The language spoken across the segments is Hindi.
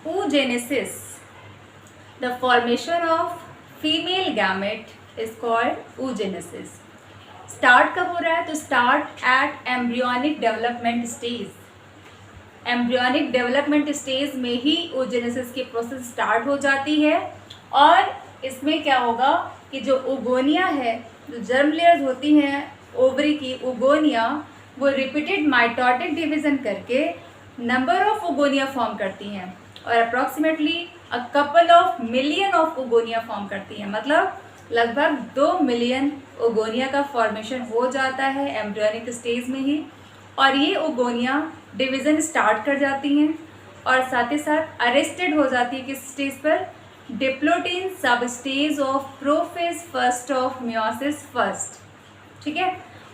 oogenesis, the formation of female gamete is called oogenesis. Start कब हो रहा है? तो start at embryonic development stage. Embryonic development stage में ही oogenesis की प्रोसेस स्टार्ट हो जाती है। और इसमें क्या होगा कि जो ओगोनिया है, जो जर्म लेयर्स होती हैं ओवरी की ओगोनिया, वो रिपीटेड माइटोटिक डिवीजन करके नंबर ऑफ ओगोनिया फॉर्म करती हैं और approximately a couple of million of oogonia form करती हैं। मतलब लगभग 2 मिलियन ओगोनिया का फॉर्मेशन हो जाता है एम्ब्रियोनिक स्टेज में ही। और ये ओगोनिया डिवीज़न स्टार्ट कर जाती हैं और साथ ही साथ अरेस्टेड हो जाती है किस स्टेज पर? डिप्लोटीन सब stage of prophase first of meiosis first. ठीक है,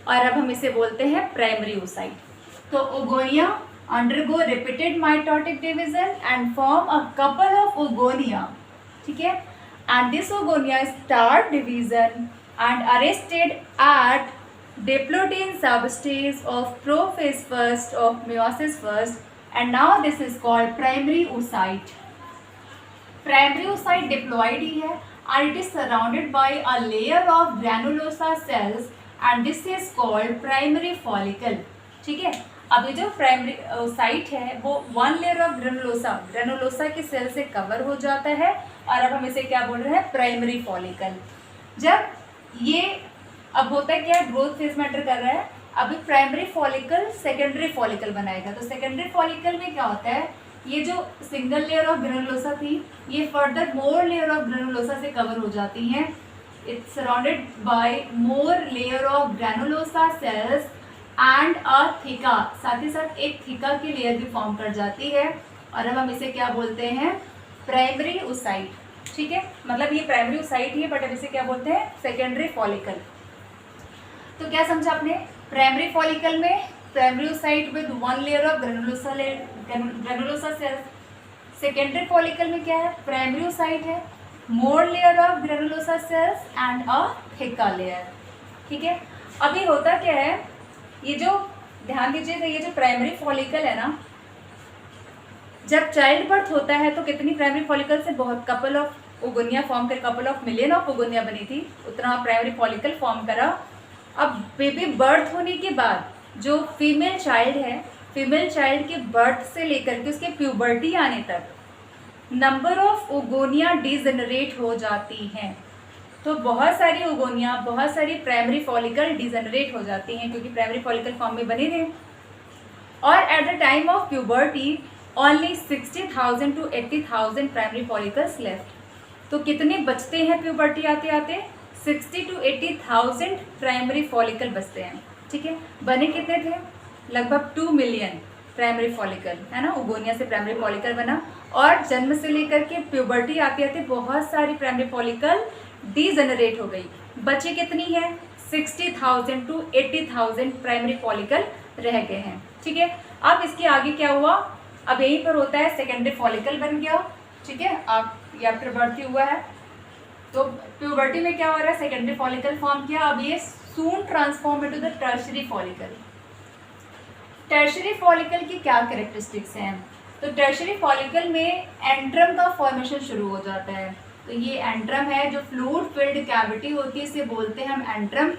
और अब हम इसे बोलते हैं प्राइमरी oocyte। तो oogonia undergo repeated mitotic division and form a couple of oogonia, ठीक है, and this oogonia start division and arrested at diplotin substage of prophase first of meiosis first, and now this is called primary oocyte. Primary oocyte diploid ही है and it is surrounded by a layer of granulosa cells and this is called primary follicle। ठीक है, अब ये जो प्राइमरी oocyte है वो 1 लेयर ऑफ ग्रेनुलोसा के सेल से कवर हो जाता है और अब हम इसे क्या बोल रहे हैं? Primary follicle. जब ये अब होता है क्या, ग्रोथ फेज मैटर कर रहा है, अभी प्राइमरी फॉलिकल सेकेंडरी फॉलिकल बनाएगा। तो सेकेंडरी फॉलिकल में क्या होता है, ये जो सिंगल लेयर ऑफ ग्रेनुलोसा थी ये further more layer of granulosa से कवर हो जाती हैं। It's surrounded by more layer of granulosa cells and a theca, साथ ही साथ एक थीका की लेयर भी फॉर्म कर जाती है और अब हम इसे क्या बोलते हैं? Primary oocyte। ठीक है, मतलब ये प्राइमरी oocyte ही है बट अब इसे क्या बोलते हैं? Secondary follicle. तो क्या समझा आपने? प्राइमरी फॉलिकल में primary oocyte with 1 layer of granulosa cells. Secondary follicle में क्या है? प्राइमरी oocyte है, more layer of granulosa cells and a theca layer. ठीक है, अभी होता क्या है, ये जो ध्यान दीजिएगा, ये जो प्राइमरी फॉलिकल है ना, जब चाइल्ड बर्थ होता है तो कितनी प्राइमरी फॉलिकल से बहुत कपल ऑफ ओगोनिया फॉर्म कर, couple of million of oogonia बनी थी, उतना प्राइमरी फॉलिकल फॉर्म करा। अब बेबी बर्थ होने के बाद जो फीमेल चाइल्ड है, फीमेल चाइल्ड के बर्थ से लेकर के उसके प्यूबर्टी आने तक नंबर ऑफ ओगोनिया डिजेनरेट हो जाती हैं। तो बहुत सारी ओगोनिया, बहुत सारी प्राइमरी फॉलिकल डिजेनरेट हो जाती हैं क्योंकि प्राइमरी फॉलिकल फॉर्म में बने थे। और at the time of puberty only 60,000 to 80,000 primary follicles left. तो कितने बचते हैं प्यूबर्टी आते आते? 60 to 80,000 प्राइमरी फॉलिकल बचते हैं। ठीक है, बने कितने थे? लगभग 2 मिलियन प्राइमरी फॉलिकल, है ना, ओगोनिया से प्राइमरी फॉलिकल बना। और जन्म से लेकर के प्यूबर्टी आते आते बहुत सारी प्राइमरी फॉलिकल डीजेनरेट हो गई। बचे कितनी है? 60,000 to 80,000 प्राइमरी फॉलिकल रह गए हैं। ठीक है, अब इसके आगे क्या हुआ? अब यहीं पर होता है सेकेंडरी फॉलिकल बन गया। ठीक है, आप ये आफ्टर बर्थ ही हुआ है तो प्यूबर्टी में क्या हो रहा है? सेकेंडरी फॉलिकल फॉर्म किया। अब ये soon transform into the tertiary follicle. Tertiary follicle की क्या कैरेक्टरिस्टिक्स हैं? तो टर्शियरी फॉलिकल में एंट्रम का फॉर्मेशन शुरू हो जाता है। तो ये एंट्रम है, जो फ्लूइड फिल्ड कैविटी होती है इसे बोलते हैं हम एंट्रम।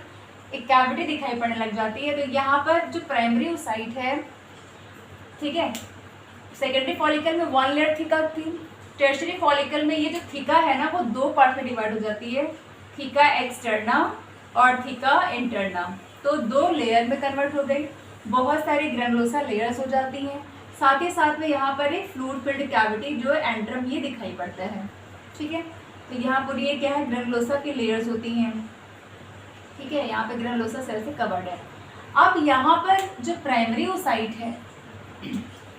एक कैविटी दिखाई पड़ने लग जाती है। तो यहाँ पर जो प्राइमरी oocyte है, ठीक है, सेकेंडरी फॉलिकल में 1 लेयर थीका थी। टर्शियरी फॉलिकल में ये जो थीका है ना वो 2 पार्ट में डिवाइड हो जाती है, थीका एक्सटर्ना और थीका इंटरना। तो 2 लेयर में कन्वर्ट हो गई, बहुत सारी ग्रेनुलोसा लेयर्स हो जाती हैं। साथ ही साथ में यहाँ पर एक फ्लूइड फिल्ड कैविटी जो एंट्रम ये दिखाई पड़ता है। ठीक है, तो यहाँ पर ये क्या है? ग्रेनुलोसा की लेयर्स होती हैं। ठीक है, यहाँ पे ग्रेनुलोसा सेल से कवर्ड है। अब यहाँ पर जो प्राइमरी oocyte है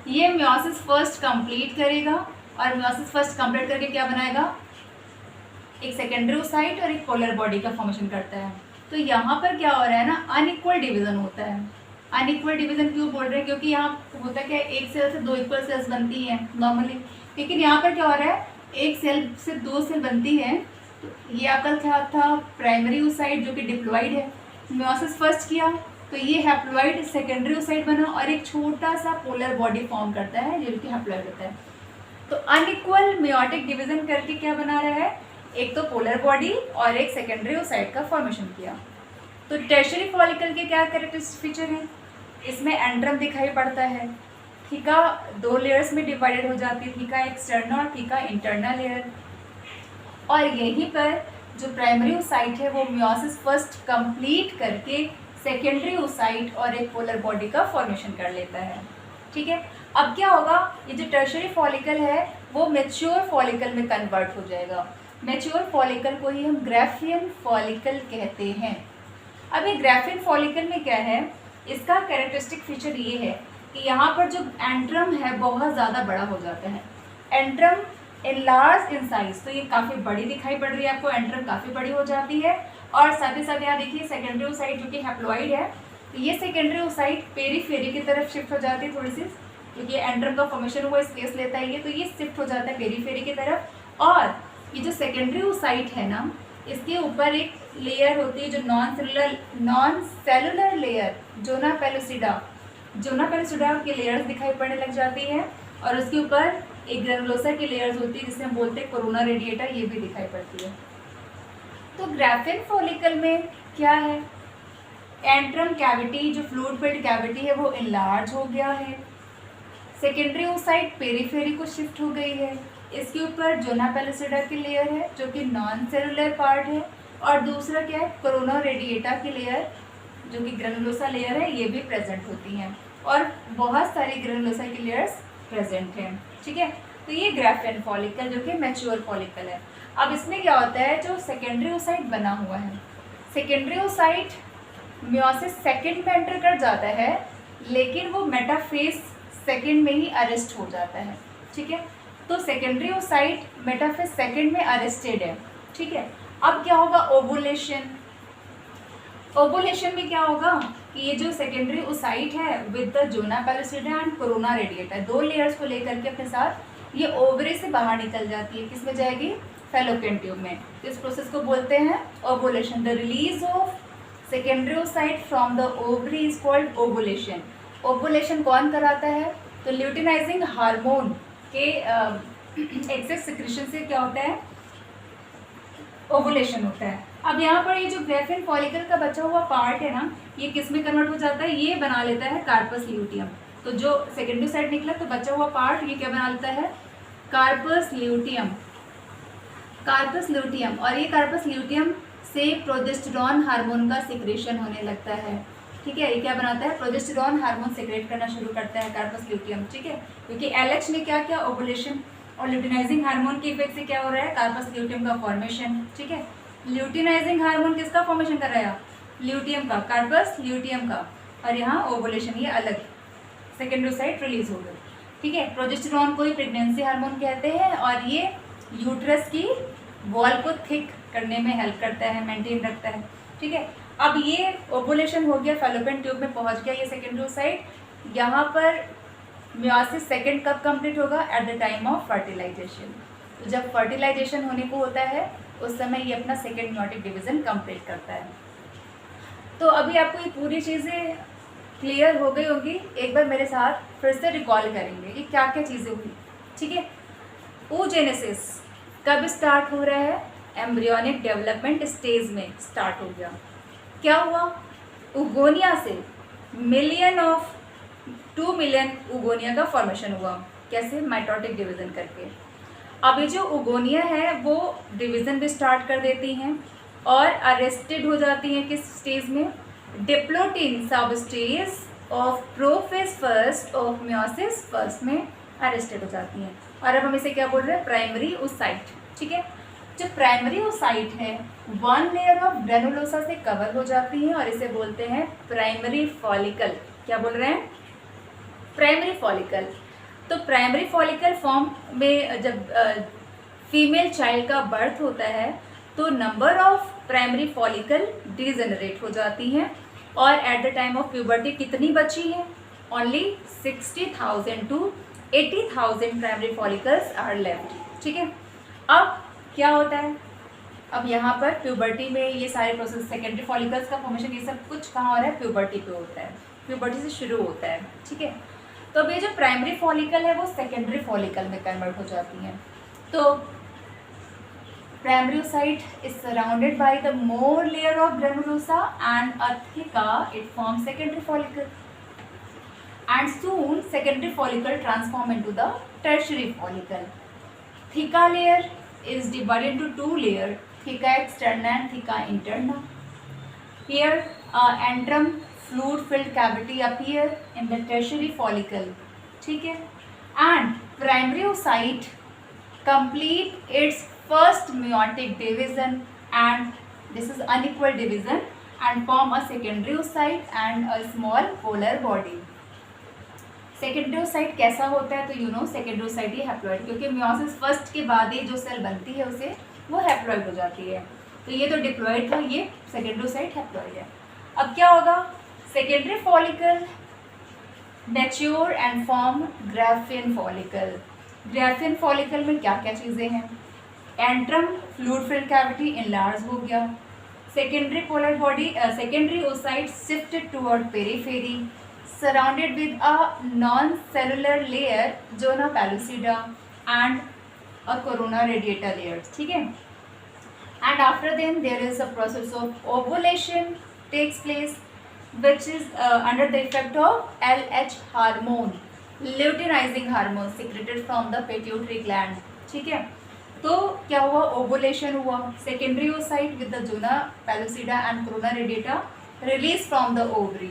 ये मियोसिस फर्स्ट कंप्लीट करेगा और मियोसिस फर्स्ट कंप्लीट करके क्या बनाएगा? एक सेकेंडरी oocyte और एक पोलर बॉडी का फॉर्मेशन करता है। तो यहाँ पर क्या हो रहा है ना, अनइक्वल डिवीजन होता है। अनइक्वल डिवीजन क्यों बोल रहे हैं? क्योंकि यहाँ होता क्या है, एक सेल से 2 इक्वल सेल्स बनती हैं नॉर्मली, लेकिन यहाँ पर क्या हो रहा है, एक सेल से 2 सेल बनती है। तो ये आपका क्या था? प्राइमरी oocyte जो कि डिप्लॉइड है, मियोसिस फर्स्ट किया तो ये हैप्लॉइड सेकेंडरी oocyte बना और एक छोटा सा पोलर बॉडी फॉर्म करता है जो कि हैप्लॉइड होता है। तो अनइक्वल मेयोटिक डिवीजन करके क्या बना रहा है, एक तो पोलर बॉडी और एक सेकेंडरी ओसाइट का फॉर्मेशन किया। तो टर्शियरी फॉलिकल के क्या कैरेक्टरिस्टिक फीचर हैं, इसमें एंड्रम दिखाई पड़ता है, थीका 2 लेयर्स में डिवाइडेड हो जाती है, थीका एक्सटर्नल और थीका इंटरनल लेयर। और यहीं पर जो प्राइमरी ओसाइट है वो मियोसिस फर्स्ट कंप्लीट करके सेकेंडरी ओसाइट और एक पोलर बॉडी का फॉर्मेशन कर लेता है। ठीक है, अब क्या होगा, ये जो टर्शियरी फॉलिकल है वो मैच्योर फॉलिकल में कन्वर्ट हो जाएगा। मैच्योर फॉलिकल को ही हम ग्राफियन फॉलिकल कहते हैं। अब ये ग्राफियन फॉलिकल में क्या है, इसका कैरेक्टरिस्टिक फीचर ये है कि यहाँ पर जो एंट्रम है बहुत ज़्यादा बड़ा हो जाता है। एंट्रम एनलार्ज इन साइज, तो ये काफ़ी बड़ी दिखाई पड़ रही है आपको, एंट्रम काफ़ी बड़ी हो जाती है। और साथ ही साथ यहाँ देखिए सेकेंडरी ओसाइट जो कि हैप्लॉइड है, तो ये सेकेंडरी ओसाइट पेरीफेरी की तरफ शिफ्ट हो जाती है थोड़ी सी, क्योंकि एंट्रम का फॉर्मेशन हुआ स्पेस लेता है ये, तो ये शिफ्ट हो जाता है पेरीफेरी की तरफ। और ये जो सेकेंडरी ओसाइट है ना, इसके ऊपर एक लेयर होती है जो non cellular layer zona pellucida की लेयर्स दिखाई पड़ने लग जाती है। और उसके ऊपर एक ग्रेनुलोसा की लेयर्स होती है जिसे हम बोलते हैं कोरोना रेडिएटा, ये भी दिखाई पड़ती है। तो ग्राफियन फॉलिकल में क्या है, एंट्रम कैविटी जो फ्लूइड फिल्ड कैविटी है वो इनलार्ज हो गया है, सेकेंडरी ओसाइट पेरीफेरी को शिफ्ट हो गई है, इसके ऊपर जोना पेलुसिडा की लेयर है जो कि नॉन सेलुलर पार्ट है, और दूसरा क्या है कोरोना रेडिएटा की लेयर जो कि ग्रेनुलोसा लेयर है, ये भी प्रेजेंट होती हैं, और बहुत सारी ग्रेनुलोसा की लेयर्स प्रेजेंट हैं। ठीक है, तो ये ग्राफियन फॉलिकल जो कि मैच्योर फॉलिकल है। अब इसमें क्या होता है, जो सेकेंडरी ओसाइट बना हुआ है, सेकेंडरी ओसाइट मियोसिस सेकंड में एंटर कर जाता है, लेकिन वो मेटाफेज सेकंड में ही अरेस्ट हो जाता है। ठीक है, तो सेकेंडरी ओसाइट मेटाफेज सेकंड में अरेस्टेड है। ठीक है, अब क्या होगा, ओवुलेशन में क्या होगा कि ये जो सेकेंडरी ओसाइट है with the zona pellucida and corona radiata, 2 layers को लेकर के अपने साथ ये ओवरी से बाहर निकल जाती है, किसमें जाएगी, फैलोपियन ट्यूब में। तो इस प्रोसेस को बोलते हैं ovulation. The release of secondary oocyte from the ovary is called ovulation. Ovulation कौन कराता है, तो ल्यूटिनाइजिंग हार्मोन के एक्सेस सिक्रीशन से क्या होता है, ओवुलेशन होता है। अब यहाँ पर ये जो ग्राफियन फॉलिकल का बचा हुआ पार्ट है ना, ये किस में कन्वर्ट हो जाता है, ये बना लेता है कार्पस ल्यूटियम। तो जो सेकेंडरी साइड निकला तो बचा हुआ पार्ट ये क्या बना लेता है, कार्पस ल्यूटियम। और ये कार्पस ल्यूटियम से प्रोजेस्टेरॉन हार्मोन का सिक्रेशन होने लगता है। ठीक है, ये क्या बनाता है, प्रोजेस्टेरॉन हार्मोन सिक्रेट करना शुरू करता है कार्पस ल्यूटियम। ठीक है, क्योंकि एलएच ने क्या किया, ओवुलेशन, और ल्यूटिनाइजिंग हार्मोन के इफेक्ट से क्या हो रहा है, कार्पस ल्यूटियम का फॉर्मेशन। ठीक है, ल्यूटिनाइजिंग हार्मोन किसका फॉर्मेशन कर रहा है, ल्यूटियम का, कार्पस ल्यूटियम का, और यहाँ ओवुलेशन ये अलग सेकेंडरी ओसाइट रिलीज हो गई। ठीक है, प्रोजेस्टेरॉन को ही प्रेगनेंसी हार्मोन कहते हैं, और ये यूट्रस की वॉल को थिक करने में हेल्प करता है, मेंटेन रखता है। ठीक है, अब ये ओवुलेशन हो गया, फैलोपियन ट्यूब में पहुंच गया ये सेकेंडरी ओसाइट। यहाँ पर मियोसिस सेकेंड कब कंप्लीट होगा, at the time of fertilization. तो जब फर्टिलाइजेशन होने को होता है उस समय ये अपना सेकेंड मियोटिक डिवीजन कंप्लीट करता है। तो अभी आपको ये पूरी चीज़ें क्लियर हो गई होगी, एक बार मेरे साथ फिर से रिकॉल करेंगे कि क्या क्या चीज़ें हुई। ठीक है, oogenesis कब स्टार्ट हो रहा है, एम्ब्रियोनिक डेवलपमेंट स्टेज में स्टार्ट हो गया। क्या हुआ, उगोनिया से 2 मिलियन उगोनिया का फॉर्मेशन हुआ। कैसे, माइटोटिक डिवीजन करके। अब ये जो उगोनिया है वो डिवीजन भी स्टार्ट कर देती हैं और अरेस्टेड हो जाती हैं किस स्टेज में, डिप्लोटीन सब stage of prophase first of meiosis first में अरेस्टेड हो जाती हैं। और अब हम इसे क्या बोल रहे हैं, प्राइमरी ओसाइट। ठीक है, जो प्राइमरी ओसाइट है 1 लेयर ऑफ ग्रेनुलोसा से कवर हो जाती है और इसे बोलते हैं प्राइमरी फॉलिकल। क्या बोल रहे हैं, प्राइमरी फॉलिकल। तो प्राइमरी फॉलिकल फॉर्म में जब फीमेल चाइल्ड का बर्थ होता है तो number of primary follicle degenerate हो जाती हैं, और at the time of puberty कितनी बची हैं, only 60,000 to 80,000 primary follicles are left. ठीक है, अब क्या होता है, अब यहाँ पर प्यूबर्टी में ये सारे प्रोसेस, सेकेंडरी फॉलिकल्स का फॉर्मेशन, ये सब कुछ कहाँ हो रहा है, प्यूबर्टी पे होता है, प्यूबर्टी से शुरू होता है। ठीक है, तो अब ये जो प्राइमरी फॉलिकल है वो सेकेंडरी फॉलिकल में कन्वर्ट हो जाती हैं। तो primary oocyte is surrounded by the more layer of granulosa and a theca, it forms secondary follicle, and soon secondary follicle transform into the tertiary follicle. Theca layer is divided into two layers, theca externa and theca interna. Here antrum fluid filled cavity appear in the tertiary follicle, ठीक है, and primary oocyte complete its first meiotic division, and this is unequal division, and form a secondary oocyte and a small polar body. Secondary oocyte कैसा होता है? तो you know secondary oocyte he haploid, क्योंकि मियोसिस फर्स्ट के बाद ही जो सेल बनती है उसे वो हैप्लॉइड हो जाती है। तो ये तो डिप्लॉइड था, ये सेकेंडरी oocyte हैप्लॉइड है। अब क्या होगा? Secondary follicle mature and form Graafian follicle. Graafian follicle में क्या क्या चीज़ें हैं? Antrum fluid filled cavity enlarge हो गया, secondary polar body, secondary oocyte shifted toward periphery, surrounded with a non cellular layer zona pellucida and a corona radiata layers, ठीक है। And after then there is a process of ovulation takes place which is under the effect of LH hormone, luteinising hormone secreted from the pituitary gland, ठीक है। तो क्या हुआ? ओवुलेशन हुआ, secondary oocyte with the zona pellucida and corona radiata released from the ovary,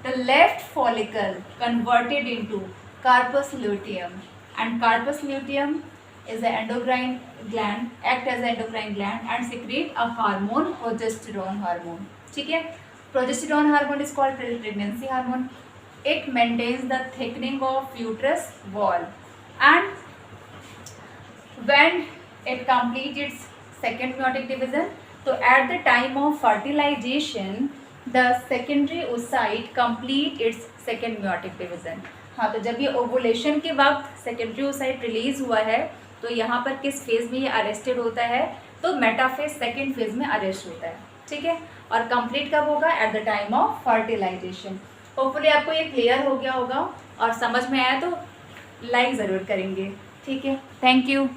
the left follicle converted into carpus luteum, and carpus luteum is an endocrine gland, act as an endocrine gland and secrete a hormone, progesterone hormone, ठीक है। Progesterone hormone is called pregnancy hormone. It maintains the thickening of uterus wall, and when it completes its second meiotic division, so at the time of fertilization, the secondary oocyte complete its second meiotic division. हाँ, तो जब ये ओवुलेशन के वक्त सेकेंडरी oocyte रिलीज हुआ है, तो यहाँ पर किस फेज में ये अरेस्टेड होता है? तो मेटाफेज सेकेंड फेज में अरेस्ट होता है, ठीक है। और कंप्लीट कब होगा? At the time of fertilization. Hopefully आपको ये क्लियर हो गया होगा, और समझ में आया तो लाइक ज़रूर करेंगे, ठीक है। Thank you.